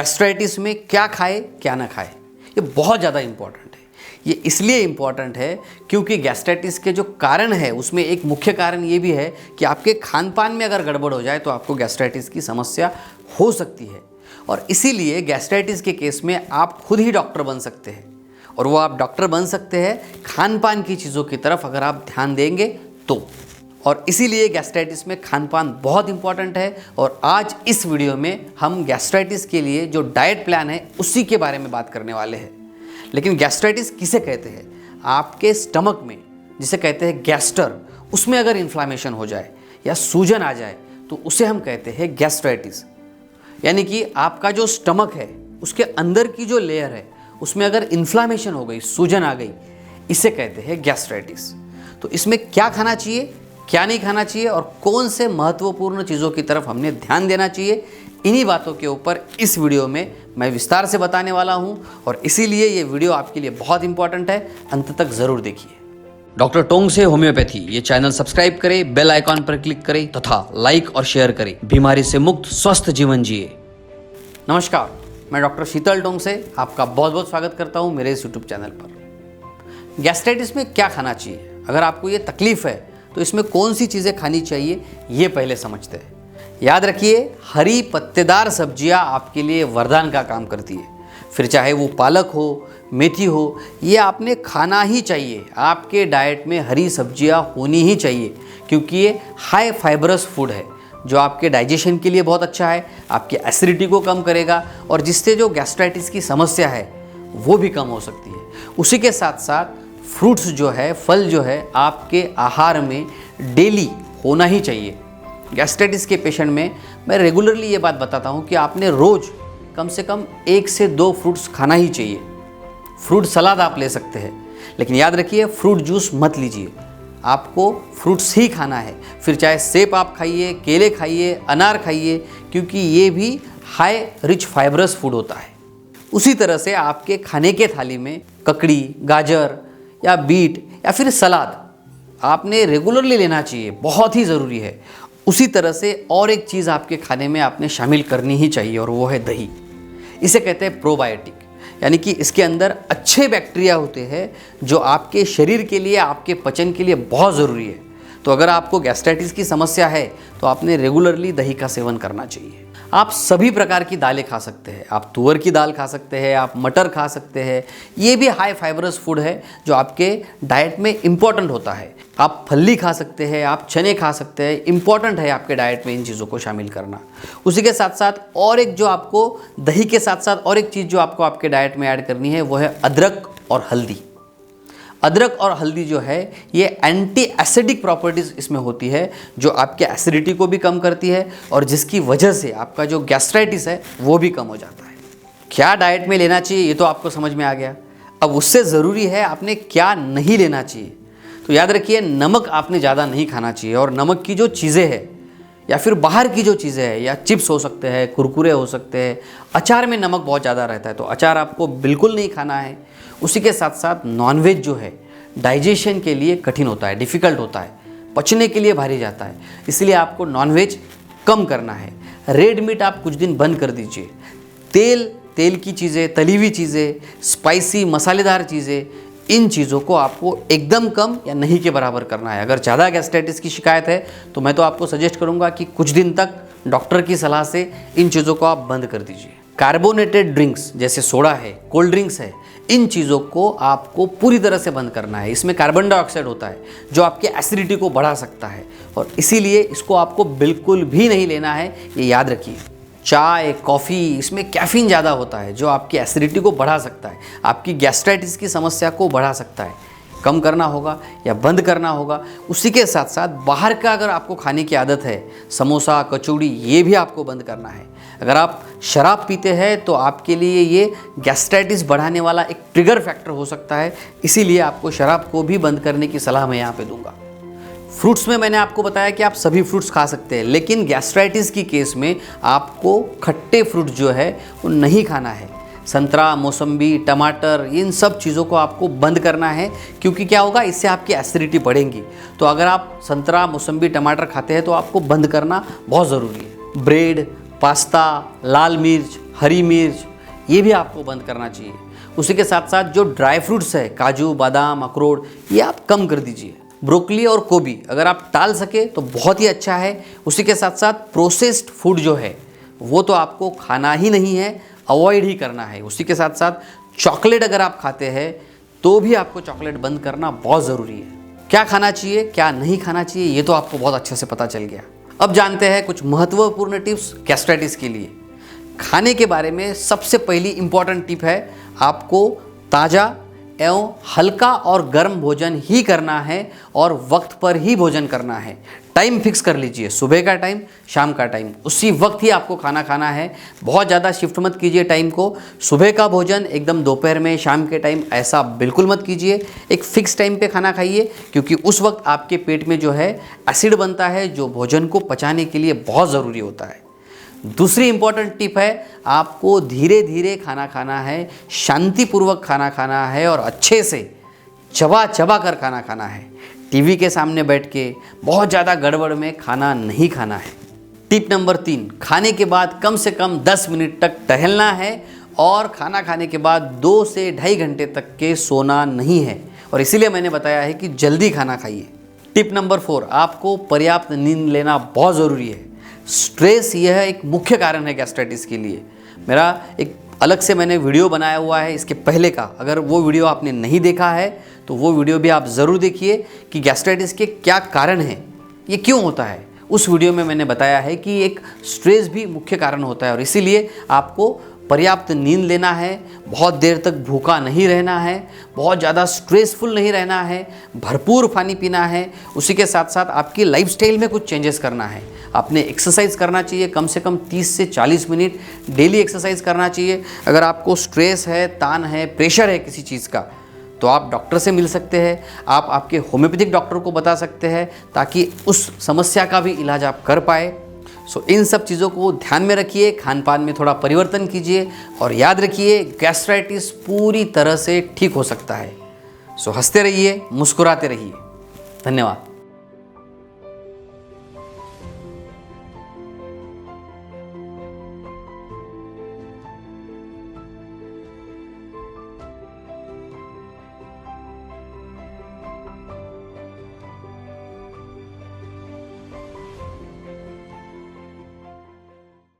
Gastritis में क्या खाए क्या ना खाए, ये बहुत ज़्यादा इम्पॉर्टेंट है। ये इसलिए इम्पॉर्टेंट है क्योंकि गैस्ट्राइटिस के जो कारण है उसमें एक मुख्य कारण ये भी है कि आपके खान पान में अगर गड़बड़ हो जाए तो आपको गैस्ट्राइटिस की समस्या हो सकती है। और इसीलिए गैस्ट्राइटिस के केस में आप खुद ही डॉक्टर बन सकते हैं, और वो आप डॉक्टर बन सकते हैं खान पान की चीज़ों की तरफ अगर आप ध्यान देंगे तो। और इसीलिए गैस्ट्राइटिस में खान पान बहुत इंपॉर्टेंट है। और आज इस वीडियो में हम गैस्ट्राइटिस के लिए जो डाइट प्लान है उसी के बारे में बात करने वाले हैं। लेकिन गैस्ट्राइटिस किसे कहते हैं? आपके स्टमक में, जिसे कहते हैं गैस्टर, उसमें अगर इन्फ्लामेशन हो जाए या सूजन आ जाए तो उसे हम कहते हैं गैस्ट्राइटिस। यानी कि आपका जो स्टमक है उसके अंदर की जो लेयर है उसमें अगर इन्फ्लामेशन हो गई, सूजन आ गई, इसे कहते हैं गैस्ट्राइटिस। तो इसमें क्या खाना चाहिए, क्या नहीं खाना चाहिए और कौन से महत्वपूर्ण चीज़ों की तरफ हमने ध्यान देना चाहिए, इन्हीं बातों के ऊपर इस वीडियो में मैं विस्तार से बताने वाला हूं। और इसीलिए ये वीडियो आपके लिए बहुत इंपॉर्टेंट है, अंत तक ज़रूर देखिए। डॉक्टर टोंग से होम्योपैथी ये चैनल सब्सक्राइब करें, बेल आइकॉन पर क्लिक करें तथा लाइक और शेयर करें। बीमारी से मुक्त स्वस्थ जीवन जिए। नमस्कार, मैं डॉक्टर शीतल टोंग से आपका बहुत बहुत स्वागत करता हूँ मेरे इस यूट्यूब चैनल पर। गैस्ट्राइटिस में क्या खाना चाहिए, अगर आपको ये तकलीफ़ है तो इसमें कौन सी चीज़ें खानी चाहिए, ये पहले समझते हैं। याद रखिए, हरी पत्तेदार सब्जियां आपके लिए वरदान का काम करती है। फिर चाहे वो पालक हो, मेथी हो, ये आपने खाना ही चाहिए। आपके डाइट में हरी सब्जियां होनी ही चाहिए क्योंकि ये हाई फाइबरस फूड है जो आपके डाइजेशन के लिए बहुत अच्छा है, आपकी एसिडिटी को कम करेगा और जिससे जो गैस्ट्राइटिस की समस्या है वो भी कम हो सकती है। उसी के साथ साथ फ्रूट्स जो है, फल जो है, आपके आहार में डेली होना ही चाहिए। गैस्ट्राइटिस के पेशेंट में मैं रेगुलरली ये बात बताता हूँ कि आपने रोज़ कम से कम 1 से 2 फ्रूट्स खाना ही चाहिए। फ्रूट सलाद आप ले सकते हैं, लेकिन याद रखिए फ्रूट जूस मत लीजिए, आपको फ्रूट्स ही खाना है। फिर चाहे सेब आप खाइए, केले खाइए, अनार खाइए, क्योंकि ये भी हाई रिच फाइबरस फूड होता है। उसी तरह से आपके खाने के थाली में ककड़ी, गाजर या बीट या फिर सलाद आपने रेगुलरली लेना चाहिए, बहुत ही ज़रूरी है। उसी तरह से और एक चीज़ आपके खाने में आपने शामिल करनी ही चाहिए और वो है दही। इसे कहते हैं प्रोबायोटिक, यानी कि इसके अंदर अच्छे बैक्टीरिया होते हैं जो आपके शरीर के लिए, आपके पचन के लिए बहुत ज़रूरी है। तो अगर आपको गैस्ट्राइटिस की समस्या है तो आपने रेगुलरली दही का सेवन करना चाहिए। आप सभी प्रकार की दालें खा सकते हैं, आप तुअर की दाल खा सकते हैं, आप मटर खा सकते हैं, ये भी हाई फाइबरस फूड है जो आपके डाइट में इम्पॉर्टेंट होता है। आप फल्ली खा सकते हैं, आप चने खा सकते हैं, इम्पॉर्टेंट है आपके डाइट में इन चीज़ों को शामिल करना। उसी के साथ साथ और एक जो आपको दही के साथ साथ और एक चीज़ जो आपको आपके डाइट में ऐड करनी है वो है अदरक और हल्दी। अदरक और हल्दी जो है ये एंटी एसिडिक प्रॉपर्टीज़ इसमें होती है जो आपके एसिडिटी को भी कम करती है और जिसकी वजह से आपका जो गैस्ट्राइटिस है वो भी कम हो जाता है। क्या डाइट में लेना चाहिए ये तो आपको समझ में आ गया। अब उससे ज़रूरी है आपने क्या नहीं लेना चाहिए। तो याद रखिए, नमक आपने ज़्यादा नहीं खाना चाहिए और नमक की जो चीज़ें हैं या फिर बाहर की जो चीज़ें हैं, या चिप्स हो सकते हैं, कुरकुरे हो सकते हैं, अचार में नमक बहुत ज़्यादा रहता है तो अचार आपको बिल्कुल नहीं खाना है। उसी के साथ साथ नॉनवेज जो है डाइजेशन के लिए कठिन होता है, डिफ़िकल्ट होता है, पचने के लिए भारी जाता है, इसलिए आपको नॉनवेज कम करना है। रेड मीट आप कुछ दिन बंद कर दीजिए। तेल की चीज़ें, तली हुई चीज़ें, स्पाइसी मसालेदार चीज़ें, इन चीज़ों को आपको एकदम कम या नहीं के बराबर करना है। अगर ज़्यादा गैस्ट्राइटिस की शिकायत है तो मैं तो आपको सजेस्ट करूँगा कि कुछ दिन तक डॉक्टर की सलाह से इन चीज़ों को आप बंद कर दीजिए। कार्बोनेटेड ड्रिंक्स जैसे सोडा है, कोल्ड ड्रिंक्स है, इन चीज़ों को आपको पूरी तरह से बंद करना है। इसमें कार्बन डाइऑक्साइड होता है जो आपके एसिडिटी को बढ़ा सकता है और इसीलिए इसको आपको बिल्कुल भी नहीं लेना है, ये याद रखिए। चाय, कॉफ़ी, इसमें कैफ़ीन ज़्यादा होता है जो आपकी एसिडिटी को बढ़ा सकता है, आपकी गैस्ट्राइटिस की समस्या को बढ़ा सकता है। कम करना होगा या बंद करना होगा। उसी के साथ साथ बाहर का अगर आपको खाने की आदत है, समोसा, कचौड़ी, ये भी आपको बंद करना है। अगर आप शराब पीते हैं तो आपके लिए ये गैस्ट्राइटिस बढ़ाने वाला एक ट्रिगर फैक्टर हो सकता है, इसीलिए आपको शराब को भी बंद करने की सलाह मैं यहाँ पे दूंगा। फ्रूट्स में मैंने आपको बताया कि आप सभी फ्रूट्स खा सकते हैं, लेकिन गैस्ट्राइटिस की केस में आपको खट्टे फ्रूट जो है वो नहीं खाना है। संतरा, मौसम्बी, टमाटर, इन सब चीज़ों को आपको बंद करना है क्योंकि क्या होगा, इससे आपकी एसिडिटी बढ़ेगी। तो अगर आप संतरा, मौसम्बी, टमाटर खाते हैं तो आपको बंद करना बहुत ज़रूरी है। ब्रेड, पास्ता, लाल मिर्च, हरी मिर्च, ये भी आपको बंद करना चाहिए। उसी के साथ साथ जो ड्राई फ्रूट्स है, काजू, बादाम, अखरोट, ये आप कम कर दीजिए। ब्रोकली और गोभी अगर आप टाल सके तो बहुत ही अच्छा है। उसी के साथ साथ प्रोसेस्ड फूड जो है वो तो आपको खाना ही नहीं है, अवॉइड ही करना है। उसी के साथ साथ चॉकलेट अगर आप खाते हैं तो भी आपको चॉकलेट बंद करना बहुत ज़रूरी है। क्या खाना चाहिए, क्या नहीं खाना चाहिए, ये तो आपको बहुत अच्छे से पता चल गया। अब जानते हैं कुछ महत्वपूर्ण टिप्स गैस्ट्राइटिस के लिए। खाने के बारे में सबसे पहली इंपॉर्टेंट टिप है, आपको ताज़ा एवं हल्का और गर्म भोजन ही करना है और वक्त पर ही भोजन करना है। टाइम फिक्स कर लीजिए, सुबह का टाइम, शाम का टाइम, उसी वक्त ही आपको खाना खाना है। बहुत ज़्यादा शिफ्ट मत कीजिए टाइम को। सुबह का भोजन एकदम दोपहर में, शाम के टाइम, ऐसा बिल्कुल मत कीजिए। एक फिक्स टाइम पे खाना खाइए, क्योंकि उस वक्त आपके पेट में जो है एसिड बनता है, जो भोजन को पचाने के लिए बहुत ज़रूरी होता है। दूसरी इंपॉर्टेंट टिप है, आपको धीरे धीरे खाना खाना है, शांतिपूर्वक खाना खाना है और अच्छे से चबा चबा कर खाना खाना है। टीवी के सामने बैठ के बहुत ज़्यादा गड़बड़ में खाना नहीं खाना है। टिप नंबर 3, खाने के बाद कम से कम 10 मिनट तक टहलना है और खाना खाने के बाद 2 से ढाई घंटे तक के सोना नहीं है, और इसीलिए मैंने बताया है कि जल्दी खाना खाइए। टिप नंबर 4, आपको पर्याप्त नींद लेना बहुत ज़रूरी है। स्ट्रेस यह एक मुख्य कारण है गैस्ट्राइटिस के लिए। मेरा एक अलग से मैंने वीडियो बनाया हुआ है इसके पहले का, अगर वो वीडियो आपने नहीं देखा है तो वो वीडियो भी आप ज़रूर देखिए कि गैस्ट्राइटिस के क्या कारण हैं, ये क्यों होता है। उस वीडियो में मैंने बताया है कि एक स्ट्रेस भी मुख्य कारण होता है और इसीलिए आपको पर्याप्त नींद लेना है, बहुत देर तक भूखा नहीं रहना है, बहुत ज़्यादा स्ट्रेसफुल नहीं रहना है, भरपूर पानी पीना है। उसी के साथ साथ आपकी लाइफस्टाइल में कुछ चेंजेस करना है। आपने एक्सरसाइज करना चाहिए, कम से कम 30 से 40 मिनट डेली एक्सरसाइज करना चाहिए। अगर आपको स्ट्रेस है, तान है, प्रेशर है किसी चीज़ का, तो आप डॉक्टर से मिल सकते हैं। आप आपके होम्योपैथिक डॉक्टर को बता सकते हैं ताकि उस समस्या का भी इलाज आप कर पाए। इन सब चीज़ों को ध्यान में रखिए, खान पान में थोड़ा परिवर्तन कीजिए और याद रखिए गैस्ट्राइटिस पूरी तरह से ठीक हो सकता है। हंसते रहिए, मुस्कुराते रहिए। धन्यवाद।